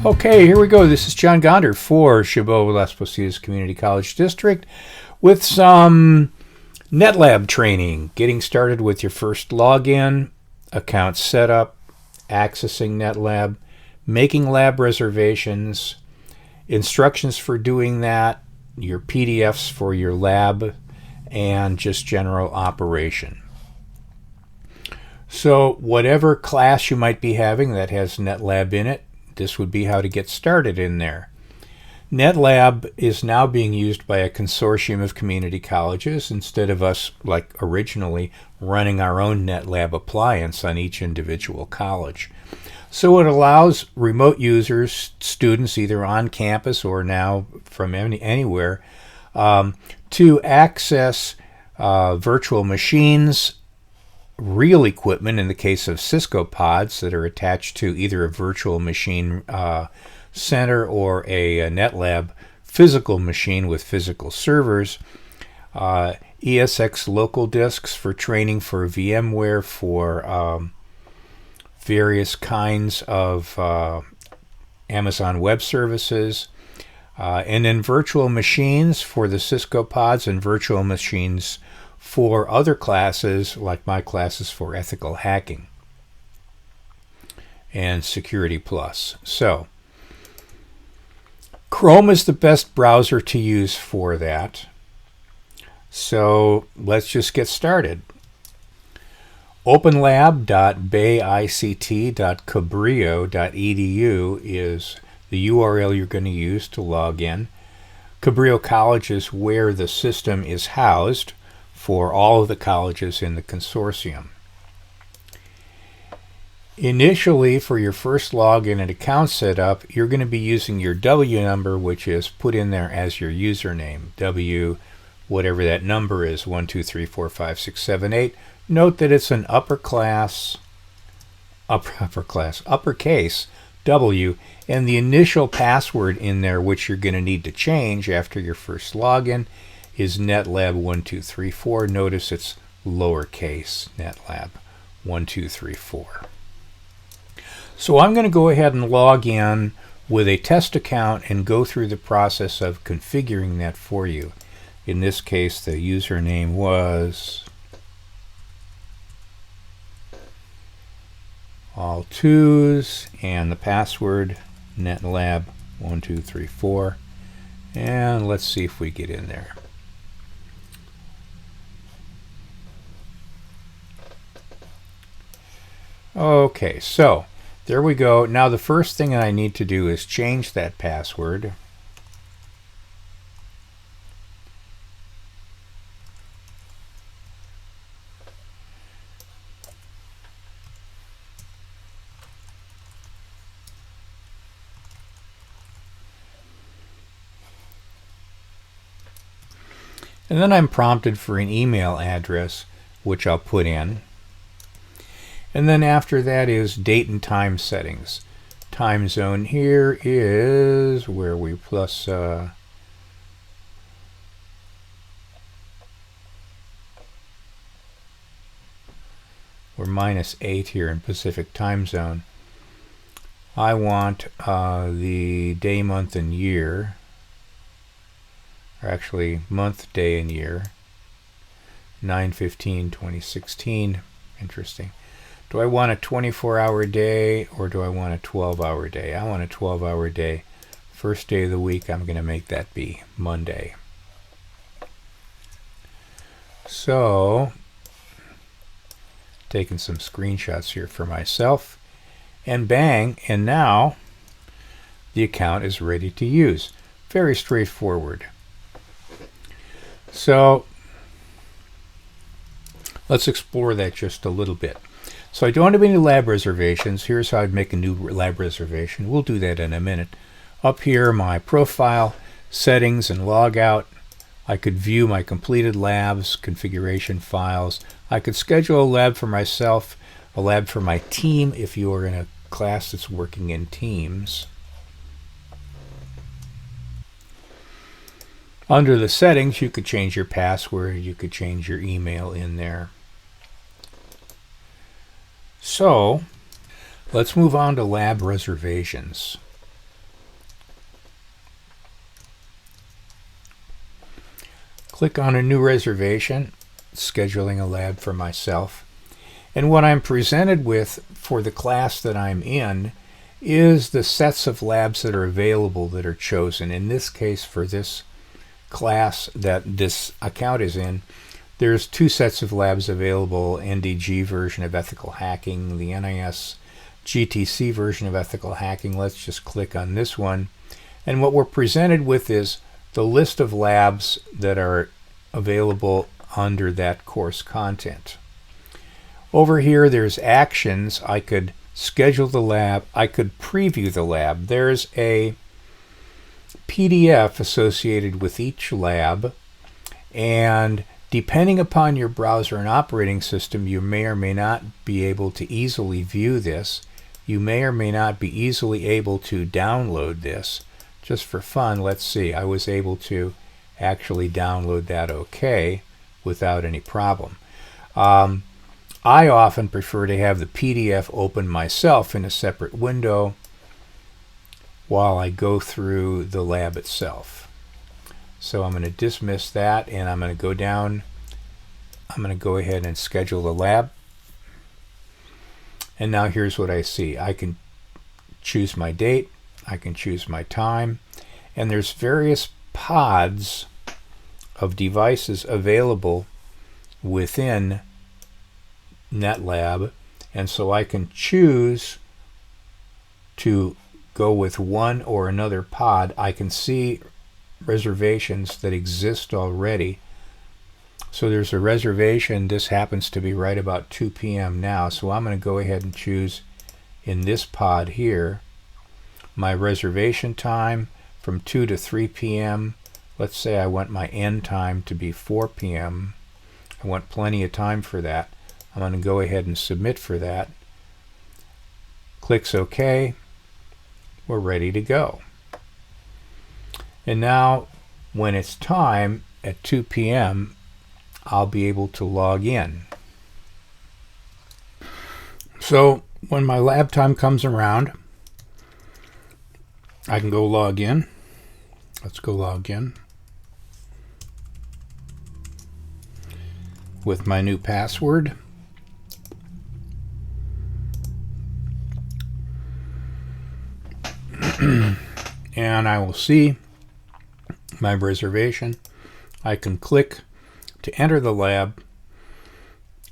Okay, here we go. This is John Gonder for Chabot Las Positas Community College District with some NetLab training. Getting started with your first login, account setup, accessing NetLab, making lab reservations, instructions for doing that, your PDFs for your lab, and just general operation. So whatever class you might be having that has NetLab in it, this would be how to get started in there. NetLab is now being used by a consortium of community colleges instead of us, like originally, running our own NetLab appliance on each individual college. So it allows remote users, students either on campus or now from anywhere, to access virtual machines, real equipment in the case of Cisco pods that are attached to either a virtual machine center or a NetLab physical machine with physical servers, ESX local disks for training for VMware for various kinds of Amazon Web Services, and then virtual machines for the Cisco pods and virtual machines for other classes, like my classes for ethical hacking and Security Plus. So, Chrome is the best browser to use for that. So, let's just get started. openlab.bayict.cabrillo.edu is the URL you're going to use to log in. Cabrillo College is where the system is housed for all of the colleges in the consortium. Initially, for your first login and account setup, you're going to be using your W number, which is put in there as your username. W, whatever that number is, 1, 2, 3, 4, 5, 6, 7, 8. Note that it's an uppercase W, and the initial password in there, which you're going to need to change after your first login, is netlab1234. Notice it's lowercase netlab1234. So I'm going to go ahead and log in with a test account and go through the process of configuring that for you. In this case, the username was all twos and the password netlab1234. And let's see if we get in there. Okay, so there we go. Now the first thing I need to do is change that password. And then I'm prompted for an email address, which I'll put in. And then after that is date and time settings. Time zone here is where we plus we're -8 here in Pacific time zone. I want the day, month, and year, or actually month, day, and year. 9/15/2016. Interesting. Do I want a 24-hour day or do I want a 12-hour day? I want a 12-hour day. First day of the week, I'm going to make that be Monday. So, taking some screenshots here for myself. And bang, and now the account is ready to use. Very straightforward. So, let's explore that just a little bit. So I don't have any lab reservations. Here's how I'd make a new lab reservation. We'll do that in a minute. Up here, my profile, settings, and logout. I could view my completed labs, configuration files. I could schedule a lab for myself, a lab for my team if you are in a class that's working in teams. Under the settings, you could change your password. You could change your email in there. So let's move on to lab reservations. Click on a new reservation, scheduling a lab for myself. And what I'm presented with for the class that I'm in is the sets of labs that are available that are chosen. In this case, for this class that this account is in, there's 2 sets of labs available: NDG version of ethical hacking, the NIS GTC version of ethical hacking. Let's just click on this one. And what we're presented with is the list of labs that are available under that course content. Over here, there's actions. I could schedule the lab. I could preview the lab. There's a PDF associated with each lab, and depending upon your browser and operating system, you may or may not be able to easily view this. You may or may not be easily able to download this. Just for fun, let's see. I was able to actually download that okay without any problem. I often prefer to have the PDF open myself in a separate window while I go through the lab itself. So I'm going to dismiss that, and I'm going to go down. I'm going to go ahead and schedule the lab. And now here's what I see. I can choose my date. I can choose my time. And there's various pods of devices available within NetLab. And so I can choose to go with one or another pod. I can see reservations that exist already. So there's a reservation. This happens to be right about 2 p.m. now. So I'm going to go ahead and choose in this pod here my reservation time from 2 to 3 p.m. Let's say I want my end time to be 4 p.m. I want plenty of time for that. I'm going to go ahead and submit for that. Clicks OK. We're ready to go. And now when it's time at 2 p.m., I'll be able to log in. So when my lab time comes around, I can go log in. Let's go log in with my new password. And I will see my reservation. I can click to enter the lab,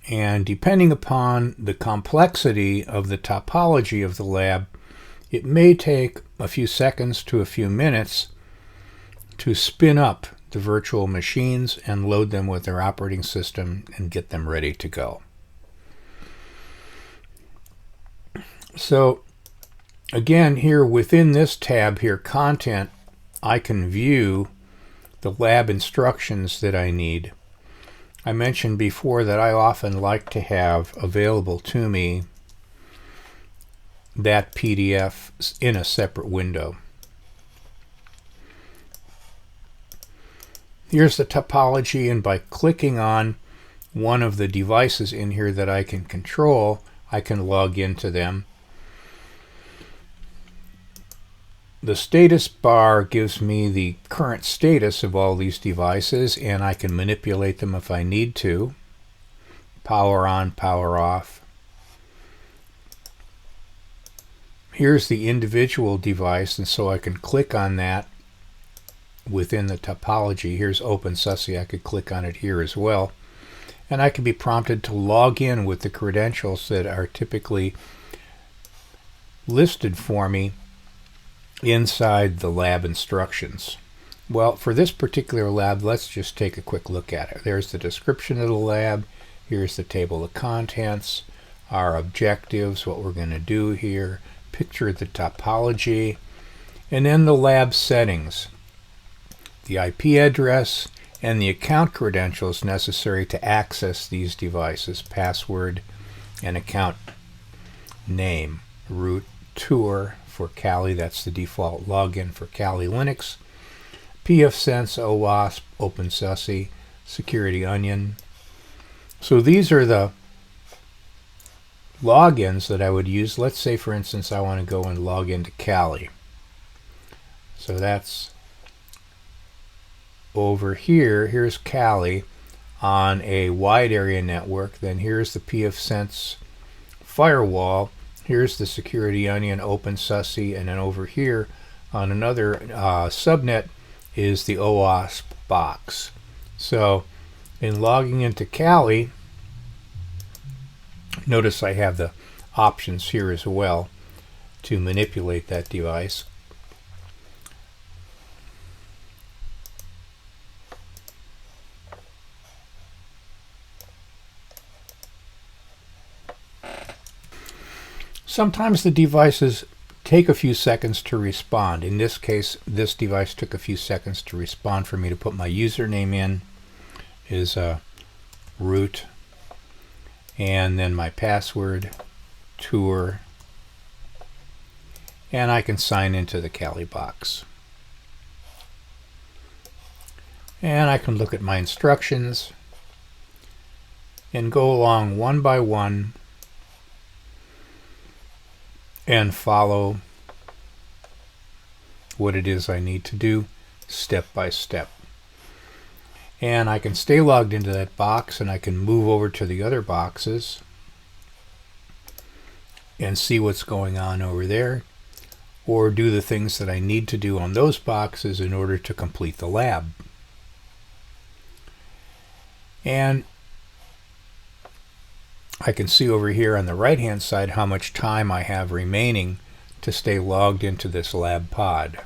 and depending upon the complexity of the topology of the lab, it may take a few seconds to a few minutes to spin up the virtual machines and load them with their operating system and get them ready to go. So again, here within this tab here, content, I can view the lab instructions that I need. I mentioned before that I often like to have available to me that PDF in a separate window. Here's the topology, and by clicking on one of the devices in here that I can control, I can log into them. The status bar gives me the current status of all these devices, and I can manipulate them if I need to. Power on, power off. Here's the individual device, and so I can click on that within the topology. Here's OpenSUSE. I could click on it here as well. And I can be prompted to log in with the credentials that are typically listed for me inside the lab instructions. Well, for this particular lab, let's just take a quick look at it. There's the description of the lab. Here's the table of contents, our objectives, what we're going to do here, picture of the topology, and then the lab settings, the IP address, and the account credentials necessary to access these devices, password and account name, root, tour for Kali, that's the default login for Kali Linux, pfSense, OWASP, OpenSUSE, Security Onion. So these are the logins that I would use. Let's say, for instance, I want to go and log into Kali. So that's over here, here's Kali on a wide area network. Then here's the pfSense firewall. Here's the Security Onion, OpenSUSE, and then over here on another subnet is the OWASP box. So in logging into Kali, notice I have the options here as well to manipulate that device. Sometimes the devices take a few seconds to respond. In this case, this device took a few seconds to respond for me to put my username in, is root, and then my password, tour, and I can sign into the Kali box. And I can look at my instructions and go along one by one and follow what it is I need to do step by step. And I can stay logged into that box, and I can move over to the other boxes and see what's going on over there, or do the things that I need to do on those boxes in order to complete the lab. And I can see over here on the right hand side how much time I have remaining to stay logged into this lab pod.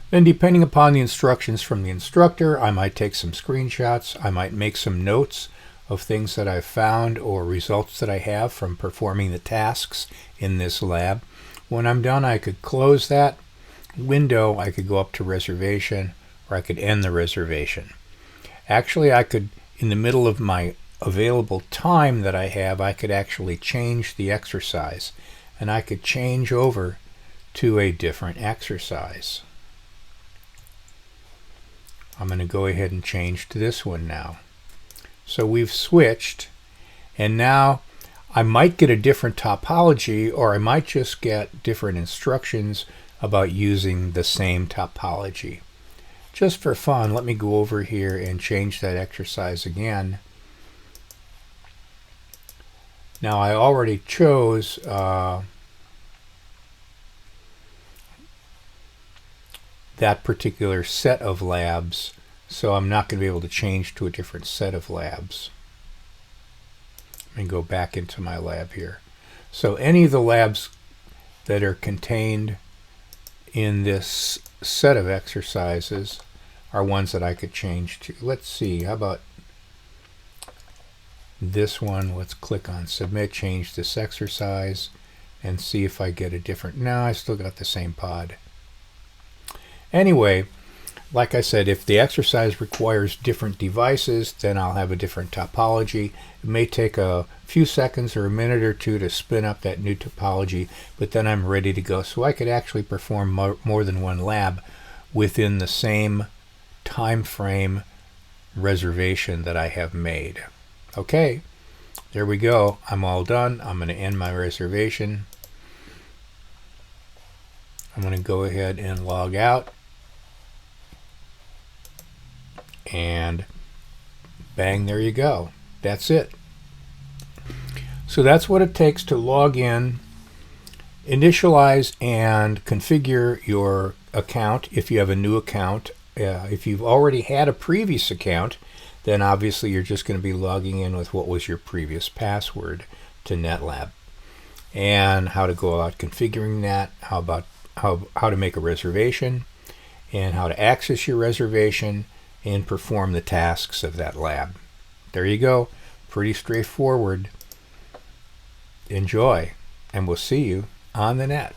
Then, depending upon the instructions from the instructor, I might take some screenshots, I might make some notes of things that I've found or results that I have from performing the tasks in this lab. When I'm done, I could close that window, I could go up to reservation, or I could end the reservation. Actually, I could, in the middle of my available time that I have, I could actually change the exercise, and I could change over to a different exercise. I'm going to go ahead and change to this one now. So we've switched, and now I might get a different topology, or I might just get different instructions about using the same topology. Just for fun, let me go over here and change that exercise again. Now I already chose that particular set of labs, so I'm not going to be able to change to a different set of labs. Let me go back into my lab here. So any of the labs that are contained in this set of exercises are ones that I could change to. Let's see, how about this one? Let's click on submit, change this exercise, and see if I get a different. No, I still got the same pod. Anyway, like I said, if the exercise requires different devices, then I'll have a different topology. It may take a few seconds or a minute or two to spin up that new topology, but then I'm ready to go. So I could actually perform more than one lab within the same time frame reservation that I have made. Okay, there we go. I'm all done. I'm going to end my reservation. I'm going to go ahead and log out. And bang, there you go. That's it. So that's what it takes to log in, initialize, and configure your account if you have a new account. If you've already had a previous account, then obviously you're just going to be logging in with what was your previous password to NetLab. And how to go about configuring that, how to make a reservation, and how to access your reservation and perform the tasks of that lab. There you go. Pretty straightforward. Enjoy, and we'll see you on the net.